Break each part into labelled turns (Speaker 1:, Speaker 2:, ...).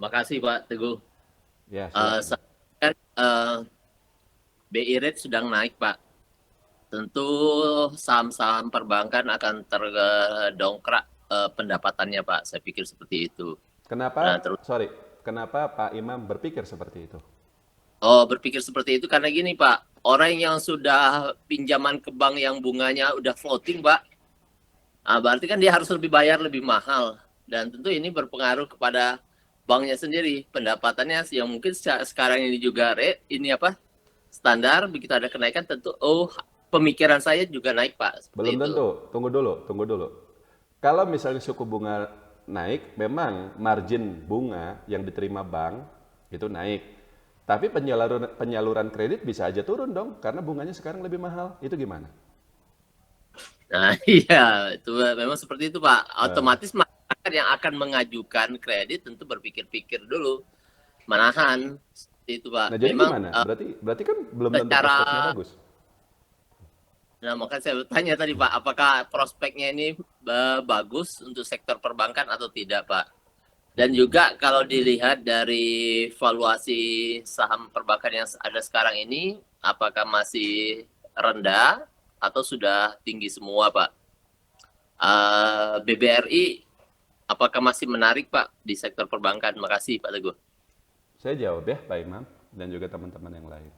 Speaker 1: Makasih Pak Teguh.
Speaker 2: Ya, silakan.
Speaker 1: Kan BI rate sedang naik Pak. Tentu saham-saham perbankan akan terdongkrak pendapatannya Pak. Saya pikir seperti itu. Nah,
Speaker 2: Kenapa,
Speaker 1: terus
Speaker 2: sorry, kenapa Pak Imam berpikir seperti itu?
Speaker 1: berpikir seperti itu karena gini Pak, orang yang sudah pinjaman ke bank yang bunganya udah floating Pak, berarti kan dia harus lebih bayar lebih mahal. Dan tentu ini berpengaruh kepada banknya sendiri. Pendapatannya yang mungkin sekarang ini juga ini apa standar, begitu ada kenaikan tentu pemikiran saya juga naik Pak,
Speaker 2: Belum
Speaker 1: seperti itu.
Speaker 2: tentu, tunggu dulu, tunggu dulu. Kalau misalnya suku bunga naik, memang margin bunga yang diterima bank itu naik. Tapi penyaluran kredit bisa aja turun dong, karena bunganya sekarang lebih mahal. Itu gimana?
Speaker 1: Nah, iya, itu memang seperti itu Pak.
Speaker 2: Eh,
Speaker 1: Otomatis masyarakat yang akan mengajukan kredit tentu berpikir-pikir dulu menahan seperti itu Pak.
Speaker 2: nah jadi
Speaker 1: Memang
Speaker 2: gimana? Berarti kan belum tentu
Speaker 1: secara
Speaker 2: prospeknya bagus.
Speaker 1: Nah, makanya saya bertanya tadi Pak, apakah prospeknya ini bagus untuk sektor perbankan atau tidak Pak? Dan juga kalau dilihat dari valuasi saham perbankan yang ada sekarang ini, apakah masih rendah atau sudah tinggi semua Pak? BBRI, apakah masih menarik Pak di sektor perbankan? Makasih Pak Teguh.
Speaker 2: Saya jawab ya, Pak Imam, dan juga teman-teman yang lain.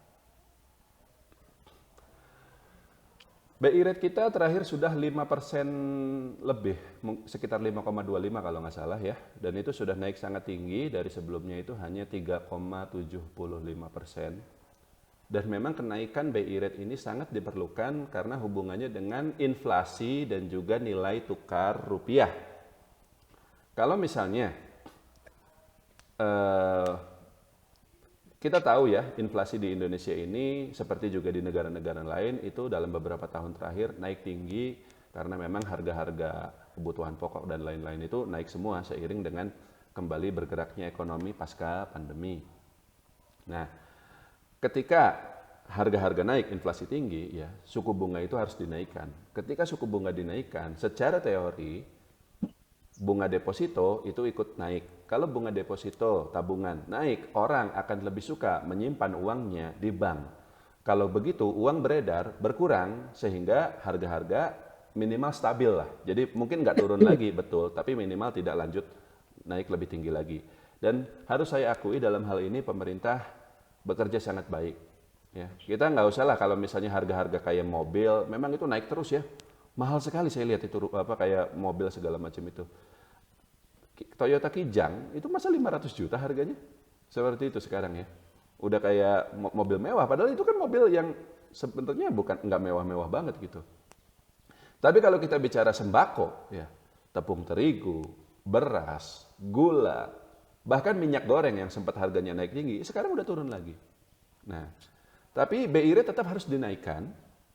Speaker 2: BI rate kita terakhir sudah 5% lebih, sekitar 5,25 kalau nggak salah ya. Dan itu sudah naik sangat tinggi, dari sebelumnya itu hanya 3,75%. Dan memang kenaikan BI rate ini sangat diperlukan karena hubungannya dengan inflasi dan juga nilai tukar rupiah. Kalau misalnya eh, kita tahu ya, inflasi di Indonesia ini seperti juga di negara-negara lain itu dalam beberapa tahun terakhir naik tinggi karena memang harga-harga kebutuhan pokok dan lain-lain itu naik semua seiring dengan kembali bergeraknya ekonomi pasca pandemi. Nah, ketika harga-harga naik, inflasi tinggi, ya suku bunga itu harus dinaikkan. Ketika suku bunga dinaikkan, secara teori bunga deposito itu ikut naik. Kalau bunga deposito tabungan naik, orang akan lebih suka menyimpan uangnya di bank. Kalau begitu uang beredar berkurang sehingga harga-harga minimal stabil lah. Jadi mungkin nggak turun lagi betul, tapi minimal tidak lanjut naik lebih tinggi lagi. Dan harus saya akui dalam hal ini pemerintah bekerja sangat baik. Ya, kita nggak usah lah kalau misalnya harga-harga kayak mobil, memang itu naik terus ya. Mahal sekali saya lihat itu apa kayak mobil segala macam itu. Toyota Kijang itu masa 500 juta harganya? Seperti itu sekarang ya. Udah kayak mobil mewah, padahal itu kan mobil yang sebenarnya bukan nggak mewah-mewah banget gitu. Tapi kalau kita bicara sembako, ya tepung terigu, beras, gula, bahkan minyak goreng yang sempat harganya naik tinggi, sekarang udah turun lagi. Nah, tapi BI rate tetap harus dinaikkan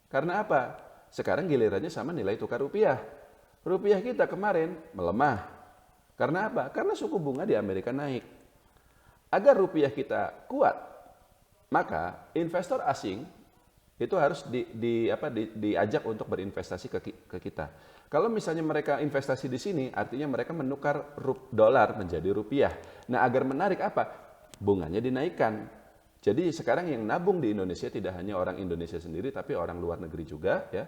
Speaker 2: karena apa? Sekarang gilirannya sama nilai tukar rupiah. Rupiah kita kemarin melemah. Karena apa? Karena suku bunga di Amerika naik. Agar rupiah kita kuat, maka investor asing itu harus diajak untuk berinvestasi ke kita. Kalau misalnya mereka investasi di sini, artinya mereka menukar dolar menjadi rupiah. Nah, agar menarik apa? Bunganya dinaikkan. Jadi sekarang yang nabung di Indonesia tidak hanya orang Indonesia sendiri, tapi orang luar negeri juga, ya.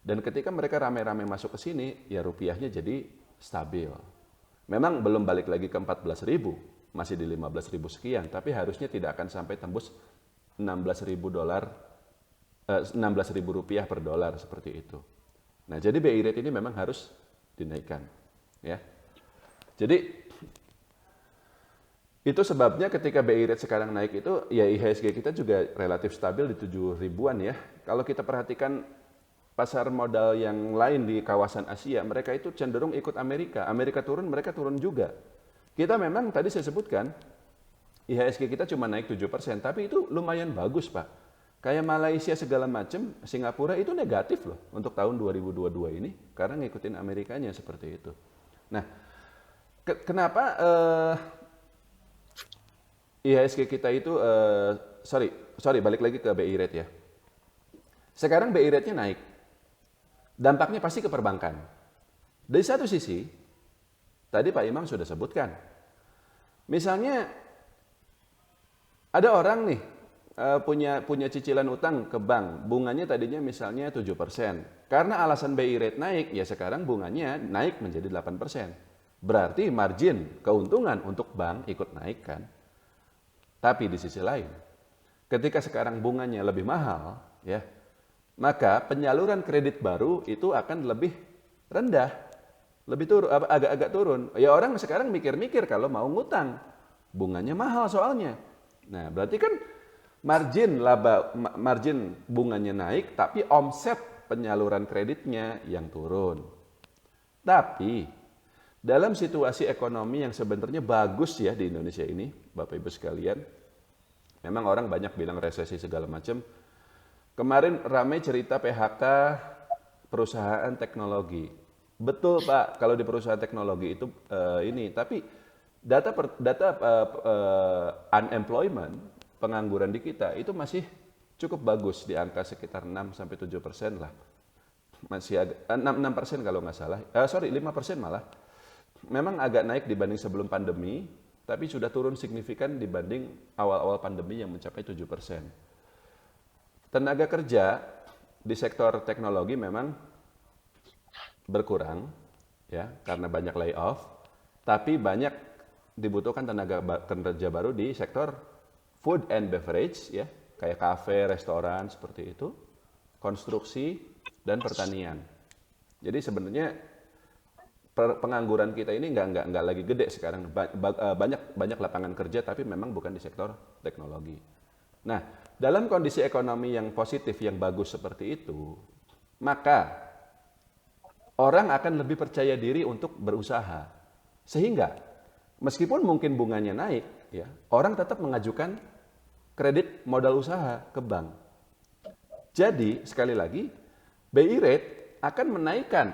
Speaker 2: Dan ketika mereka rame-rame masuk ke sini, ya rupiahnya jadi stabil. Memang belum balik lagi ke 14.000, masih di 15.000 sekian, tapi harusnya tidak akan sampai tembus 16.000 dolar, 16.000 rupiah per dolar seperti itu. Nah, jadi BI rate ini memang harus dinaikkan, ya. Jadi itu sebabnya ketika BI rate sekarang naik itu, ya IHSG kita juga relatif stabil di 7 ribuan ya. Kalau kita perhatikan pasar modal yang lain di kawasan Asia, mereka itu cenderung ikut Amerika. Amerika turun, mereka turun juga. Kita memang tadi saya sebutkan, IHSG kita cuma naik 7%, tapi itu lumayan bagus Pak. Kayak Malaysia segala macam, Singapura itu negatif loh untuk tahun 2022 ini, karena ngikutin Amerikanya seperti itu. Nah, kenapa IHSG kita itu, sorry balik lagi ke BI rate ya. Sekarang BI rate-nya naik, dampaknya pasti ke perbankan. Dari satu sisi, tadi Pak Imam sudah sebutkan, Misalnya ada orang nih punya cicilan utang ke bank, bunganya tadinya misalnya 7%. Karena alasan BI rate naik, ya sekarang bunganya naik menjadi 8%. Berarti margin keuntungan untuk bank ikut naik kan. Tapi di sisi lain, ketika sekarang bunganya lebih mahal, ya, maka penyaluran kredit baru itu akan lebih rendah, lebih turun, agak-agak turun. Ya orang sekarang mikir-mikir kalau mau ngutang, bunganya mahal soalnya. Nah, berarti kan margin bunganya naik, tapi omset penyaluran kreditnya yang turun. Tapi dalam situasi ekonomi yang sebenarnya bagus ya di Indonesia ini, Bapak Ibu sekalian, memang orang banyak bilang resesi segala macam. Kemarin ramai cerita PHK perusahaan teknologi. Betul Pak, kalau di perusahaan teknologi itu ini, tapi data unemployment, pengangguran di kita itu masih cukup bagus di angka sekitar 6-7% lah. Masih agak 6% kalau nggak salah. 5% malah. Memang agak naik dibanding sebelum pandemi, tapi sudah turun signifikan dibanding awal-awal pandemi yang mencapai 7%. Tenaga kerja di sektor teknologi memang berkurang ya karena banyak layoff, tapi banyak dibutuhkan tenaga kerja baru di sektor food and beverage ya, kayak kafe, restoran seperti itu, konstruksi dan pertanian. Jadi sebenarnya pengangguran kita ini nggak lagi gede sekarang, banyak lapangan kerja tapi memang bukan di sektor teknologi. Nah, dalam kondisi ekonomi yang positif yang bagus seperti itu, maka orang akan lebih percaya diri untuk berusaha. Sehingga meskipun mungkin bunganya naik, ya, orang tetap mengajukan kredit modal usaha ke bank. Jadi, sekali lagi, BI rate akan menaikkan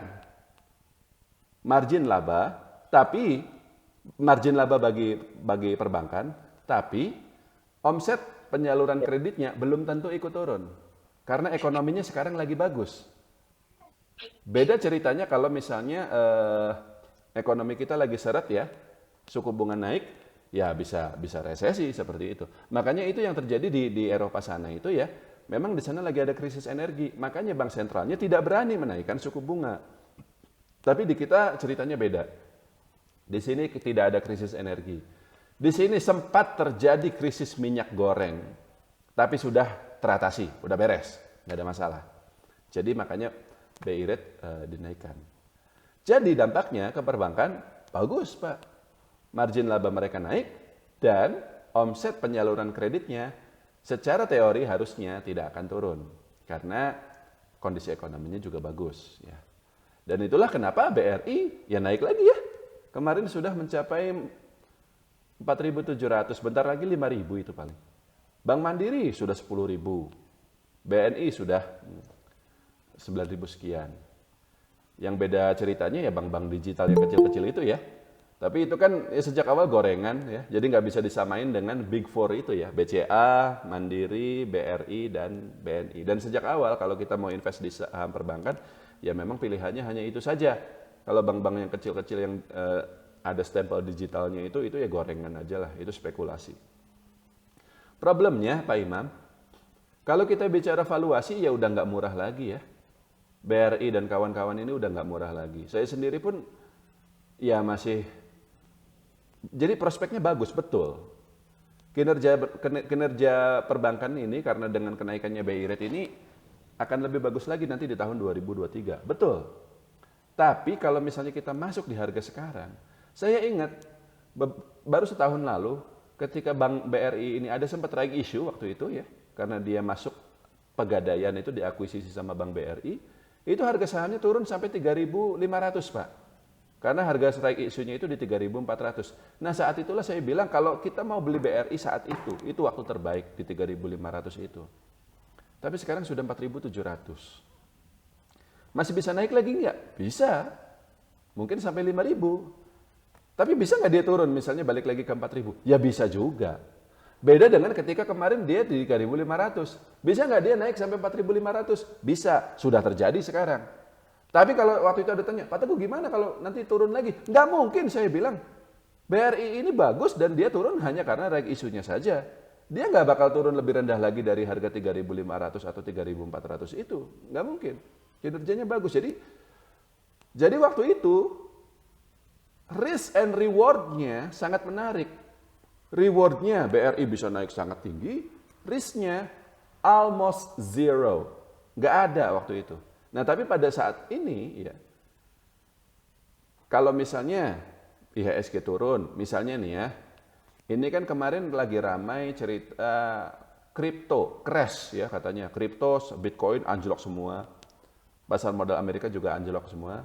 Speaker 2: margin laba, tapi margin laba bagi perbankan, tapi omset penyaluran kreditnya belum tentu ikut turun. Karena ekonominya sekarang lagi bagus. Beda ceritanya kalau misalnya ekonomi kita lagi seret ya, suku bunga naik, ya bisa resesi seperti itu. Makanya itu yang terjadi di Eropa sana itu ya, memang di sana lagi ada krisis energi. Makanya bank sentralnya tidak berani menaikkan suku bunga. Tapi di kita ceritanya beda. Di sini tidak ada krisis energi. Di sini sempat terjadi krisis minyak goreng, tapi sudah teratasi, udah beres, nggak ada masalah. Jadi makanya BI rate dinaikkan. Jadi dampaknya ke perbankan bagus Pak. Margin laba mereka naik dan omset penyaluran kreditnya secara teori harusnya tidak akan turun karena kondisi ekonominya juga bagus. Ya. Dan itulah kenapa BRI ya naik lagi ya. Kemarin sudah mencapai 4.700, bentar lagi 5.000 itu paling. Bank Mandiri sudah 10.000, BNI sudah 9.000 sekian. Yang beda ceritanya ya bank-bank digital yang kecil-kecil itu ya. Tapi itu kan ya sejak awal gorengan ya, jadi nggak bisa disamain dengan Big Four itu ya, BCA, Mandiri, BRI, dan BNI. Dan sejak awal kalau kita mau invest di saham perbankan, ya memang pilihannya hanya itu saja. Kalau bank-bank yang kecil-kecil yang ada stempel digitalnya itu ya gorengan aja lah, itu spekulasi. Problemnya Pak Imam, kalau kita bicara valuasi ya udah nggak murah lagi ya. BRI dan kawan-kawan ini udah nggak murah lagi. Saya sendiri pun ya masih, jadi prospeknya bagus betul. Kinerja perbankan ini karena dengan kenaikannya BI rate ini akan lebih bagus lagi nanti di tahun 2023. Betul. Tapi kalau misalnya kita masuk di harga sekarang, saya ingat baru setahun lalu ketika Bank BRI ini ada sempat raih isu waktu itu ya, karena dia masuk Pegadaian itu diakuisisi sama Bank BRI, itu harga sahamnya turun sampai 3.500 Pak. Karena harga strike isunya itu di 3.400. Nah saat itulah saya bilang kalau kita mau beli BRI saat itu waktu terbaik di 3.500 itu. Tapi sekarang sudah 4.700. Masih bisa naik lagi nggak? Bisa. Mungkin sampai 5.000. Tapi bisa nggak dia turun misalnya balik lagi ke 4.000? Ya bisa juga. Beda dengan ketika kemarin dia di 3.500. Bisa nggak dia naik sampai 4.500? Bisa. Sudah terjadi sekarang. Tapi kalau waktu itu ada tanya, Pak Teguh gimana kalau nanti turun lagi? Nggak mungkin saya bilang. BRI ini bagus dan dia turun hanya karena reg isunya saja. Dia nggak bakal turun lebih rendah lagi dari harga 3.500 atau 3.400 itu. Nggak mungkin. Kinerjanya bagus. Jadi waktu itu risk and reward-nya sangat menarik. Reward-nya BRI bisa naik sangat tinggi, risk-nya almost zero. Nggak ada waktu itu. Nah tapi pada saat ini ya, kalau misalnya IHSG turun, misalnya nih ya, ini kan kemarin lagi ramai cerita kripto crash ya katanya, kripto, Bitcoin anjlok semua, pasar modal Amerika juga anjlok semua,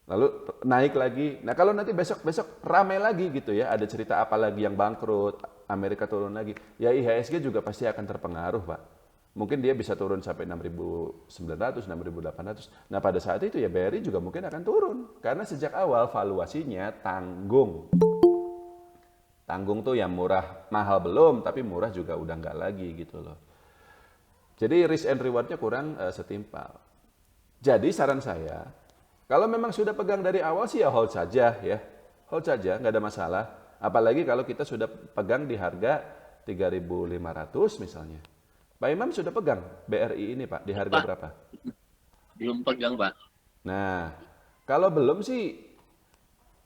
Speaker 2: lalu naik lagi. Nah kalau nanti besok ramai lagi gitu ya, ada cerita apa lagi yang bangkrut, Amerika turun lagi, ya IHSG juga pasti akan terpengaruh Pak. Mungkin dia bisa turun sampai 6.900, 6.800. Nah pada saat itu ya BRI juga mungkin akan turun. Karena sejak awal valuasinya tanggung. Tanggung tuh yang murah, mahal belum, tapi murah juga udah nggak lagi gitu loh. Jadi risk and reward-nya kurang setimpal. Jadi saran saya, kalau memang sudah pegang dari awal sih ya hold saja ya. Hold saja, nggak ada masalah. Apalagi kalau kita sudah pegang di harga 3.500 misalnya. Pak Imam sudah pegang BRI ini Pak, di harga
Speaker 1: Pak,
Speaker 2: berapa?
Speaker 1: belum pegang, Pak.
Speaker 2: Nah, kalau belum sih,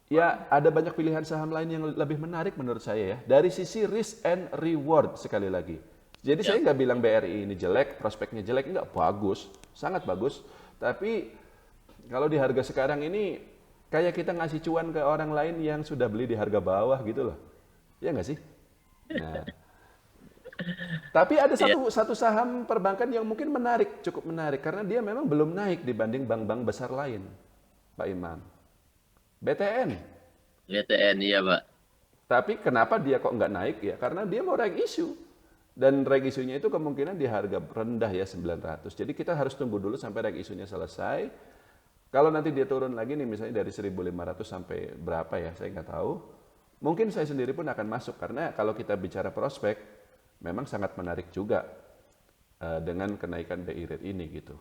Speaker 2: ya ada banyak pilihan saham lain yang lebih menarik menurut saya ya. Dari sisi risk and reward sekali lagi. Jadi
Speaker 1: Ya.
Speaker 2: saya nggak bilang BRI ini jelek, prospeknya jelek, nggak, bagus, sangat bagus. Tapi kalau di harga sekarang ini, kayak kita ngasih cuan ke orang lain yang sudah beli di harga bawah gitu loh. Ya nggak sih? Nah, tapi ada
Speaker 1: Iya.
Speaker 2: satu saham perbankan yang mungkin menarik, cukup menarik karena dia memang belum naik dibanding bank-bank besar lain, Pak Imam. BTN.
Speaker 1: BTN, iya, Pak.
Speaker 2: Tapi kenapa dia kok nggak naik ya? Karena dia mau reg issue. Dan reg isunya itu kemungkinan di harga rendah ya 900. Jadi kita harus tunggu dulu sampai reg isunya selesai. Kalau nanti dia turun lagi nih misalnya dari 1.500 sampai berapa ya, saya nggak tahu. Mungkin saya sendiri pun akan masuk karena kalau kita bicara prospek, memang sangat menarik juga dengan kenaikan BI rate ini gitu.